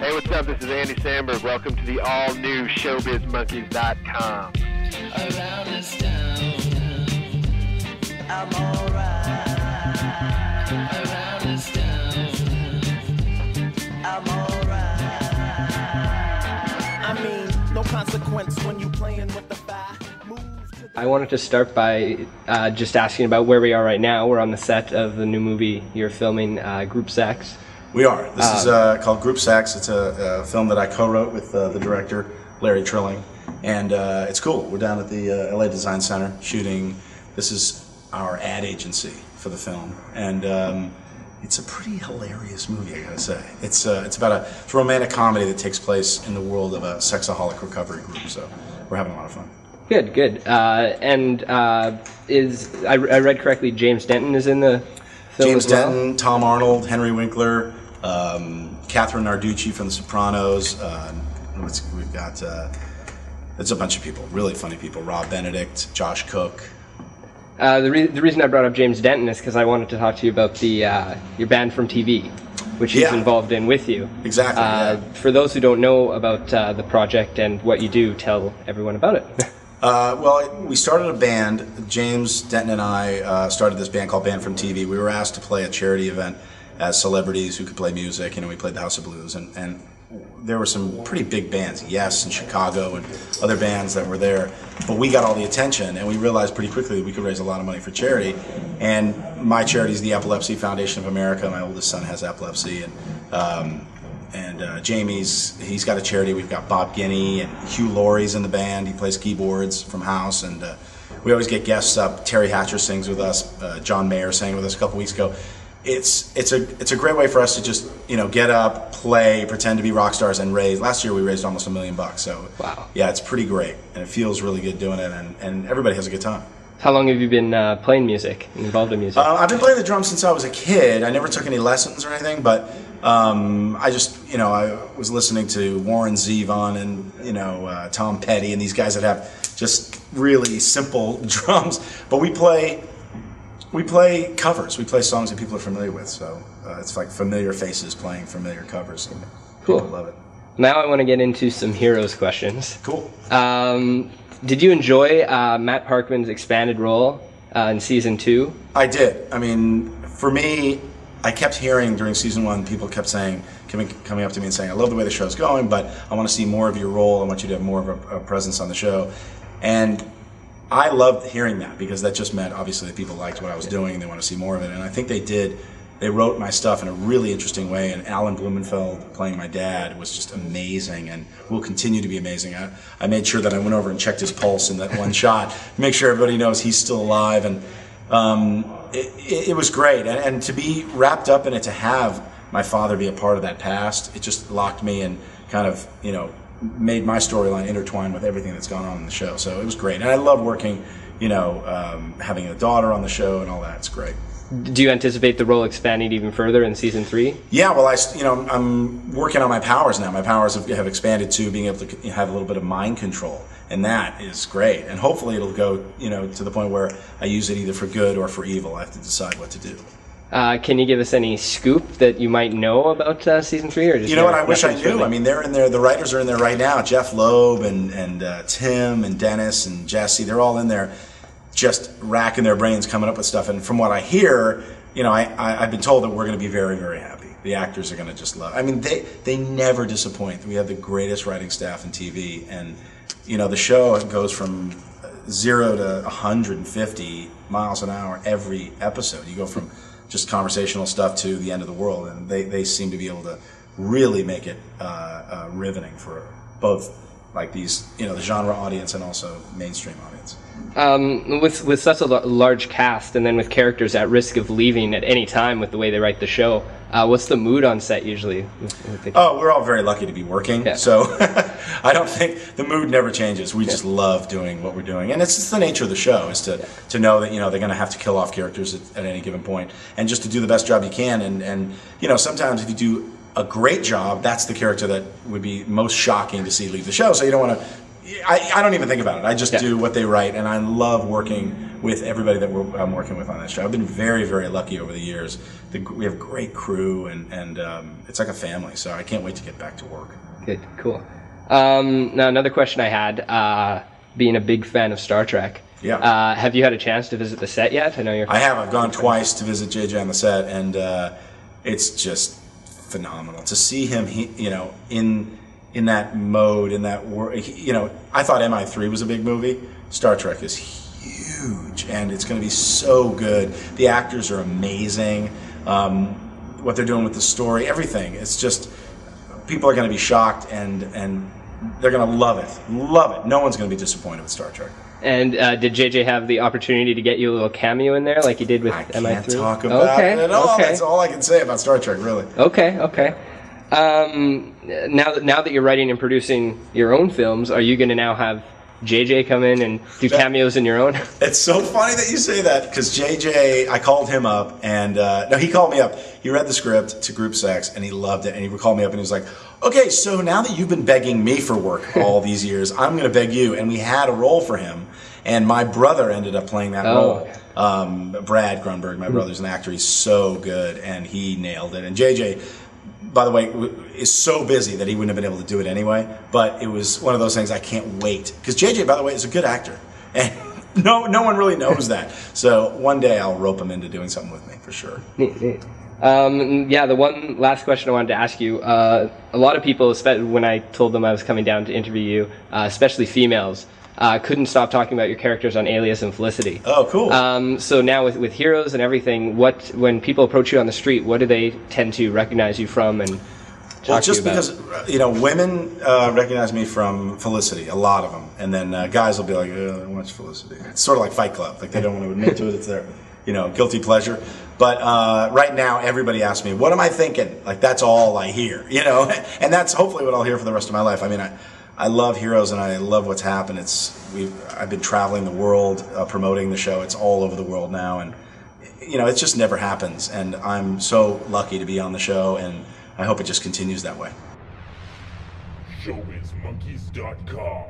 Hey, what's up? This is Andy Samberg. Welcome to the all-new ShowbizMonkeys.com. Around this town, I'm alright. Around this town, I'm alright. I mean, no consequence when you playing with the fire. I wanted to start by just asking about where we are right now. We're on the set of the new movie you're filming, Group Sex. We are. This is called Group Sex. It's a film that I co-wrote with the director, Larry Trilling. And it's cool. We're down at the LA Design Center shooting. This is our ad agency for the film. And it's a pretty hilarious movie, I gotta say. It's about a romantic comedy that takes place in the world of a sexaholic recovery group. So we're having a lot of fun. Good, good. I read correctly, James Denton is in the film James as well? Denton, Tom Arnold, Henry Winkler, Catherine Narducci from The Sopranos. We've got it's a bunch of people, really funny people. Rob Benedict, Josh Cook. The reason I brought up James Denton is because I wanted to talk to you about the your band from TV, which he's involved in with you. Exactly. For those who don't know about the project and what you do, tell everyone about it. Well, we started a band. James Denton and I started this band called Band from TV. We were asked to play a charity event as celebrities who could play music. You know, we played the House of Blues, and there were some pretty big bands, Yes in Chicago and other bands that were there. But we got all the attention, and we realized pretty quickly that we could raise a lot of money for charity. And my charity is the Epilepsy Foundation of America. My oldest son has epilepsy, and Jamie's, he's got a charity. We've got Bob Guinea, and Hugh Laurie's in the band. He plays keyboards from house, and we always get guests up. Terry Hatcher sings with us. John Mayer sang with us a couple weeks ago. It's a great way for us to just, you know, get up, play, pretend to be rock stars, and raise. Last year we raised almost $1 million. So wow. Yeah, it's pretty great, and it feels really good doing it, and everybody has a good time. How long have you been playing music, involved in music? I've been playing the drums since I was a kid. I never took any lessons or anything, but I just, you know, I was listening to Warren Zevon and, you know, Tom Petty and these guys that have just really simple drums. But we play covers. We play songs that people are familiar with. So it's like familiar faces playing familiar covers. And cool. People love it. Now I want to get into some Heroes questions. Cool. Did you enjoy Matt Parkman's expanded role in season 2? I did. I mean, for me, I kept hearing during season 1, people kept saying, coming up to me and saying, I love the way the show's going, but I want to see more of your role. I want you to have more of a presence on the show. And I loved hearing that, because that just meant, obviously, that people liked what I was doing and they want to see more of it. And I think they did. They wrote my stuff in a really interesting way, and Alan Blumenfeld playing my dad was just amazing, and will continue to be amazing. I made sure that I went over and checked his pulse in that one shot, make sure everybody knows he's still alive, and it was great. And to be wrapped up in it, to have my father be a part of that past, it just locked me and kind of, you know, made my storyline intertwine with everything that's gone on in the show. So it was great, and I love working, you know, having a daughter on the show and all that. It's great. Do you anticipate the role expanding even further in season 3? Yeah, well, I'm working on my powers now. My powers have expanded to being able to have a little bit of mind control, and that is great. And hopefully it'll go, you know, to the point where I use it either for good or for evil. I have to decide what to do. Can you give us any scoop that you might know about season 3, or just, you know what? I wish I knew. I mean, they're in there. The writers are in there right now. Jeff Loeb and Tim and Dennis and Jesse. They're all in there, just racking their brains coming up with stuff. And from what I hear, you know, I've been told that we're going to be very, very happy. The actors are going to just love it. I mean, they never disappoint. We have the greatest writing staff in TV, and you know, the show goes from 0 to 150 miles an hour every episode. You go from just conversational stuff to the end of the world, and they seem to be able to really make it riveting for both, like, these, you know, the genre audience and also mainstream audience. With such a large cast, and then with characters at risk of leaving at any time with the way they write the show, what's the mood on set usually? Oh, we're all very lucky to be working, yeah. So I don't think the mood never changes. We just love doing what we're doing, and it's just the nature of the show, is to know that, you know, they're going to have to kill off characters at any given point, and just to do the best job you can. And you know, sometimes if you do a great job, that's the character that would be most shocking to see leave the show. So you don't want to. I don't even think about it. I just do what they write, and I love working with everybody that I'm working with on that show. I've been very, very lucky over the years. We have a great crew, and it's like a family, so I can't wait to get back to work. Good, cool. Now, another question I had, being a big fan of Star Trek. Yeah. Have you had a chance to visit the set yet? I know you're. I have. I've gone twice to visit JJ on the set, and it's just phenomenal to see him. In that mode, in that world. I thought MI3 was a big movie. Star Trek is huge, and it's going to be so good. The actors are amazing. What they're doing with the story, everything. It's just, people are going to be shocked, and they're going to love it. Love it. No one's going to be disappointed with Star Trek. And did JJ have the opportunity to get you a little cameo in there like he did with MI3? I can't talk about it at all. That's all I can say about Star Trek, really. Okay. Now that you're writing and producing your own films, are you going to now have JJ come in and do cameos in your own? It's so funny that you say that, because JJ, I called him up, and no, he called me up. He read the script to Group Sex, and he loved it, and he called me up, and he was like, okay, so now that you've been begging me for work all these years, I'm going to beg you. And we had a role for him, and my brother ended up playing that role. Brad Grunberg, my brother's an actor. He's so good, and he nailed it. And JJ, by the way, is so busy that he wouldn't have been able to do it anyway. But it was one of those things I can't wait. Because JJ, by the way, is a good actor. And no one really knows that. So one day I'll rope him into doing something with me, for sure. Neat. The one last question I wanted to ask you. A lot of people, when I told them I was coming down to interview you, especially females, couldn't stop talking about your characters on Alias and Felicity. Oh, cool. So now with Heroes and everything, when people approach you on the street, what do they tend to recognize you from and talk to you about? Just because, women recognize me from Felicity, a lot of them. And then guys will be like, what's Felicity? It's sort of like Fight Club. Like, they don't want to admit to it. It's their, guilty pleasure. But right now, everybody asks me, what am I thinking? Like, that's all I hear, And that's hopefully what I'll hear for the rest of my life. I mean, I love Heroes, and I love what's happened. I've been traveling the world promoting the show. It's all over the world now, and it just never happens. And I'm so lucky to be on the show, and I hope it just continues that way. ShowbizMonkeys.com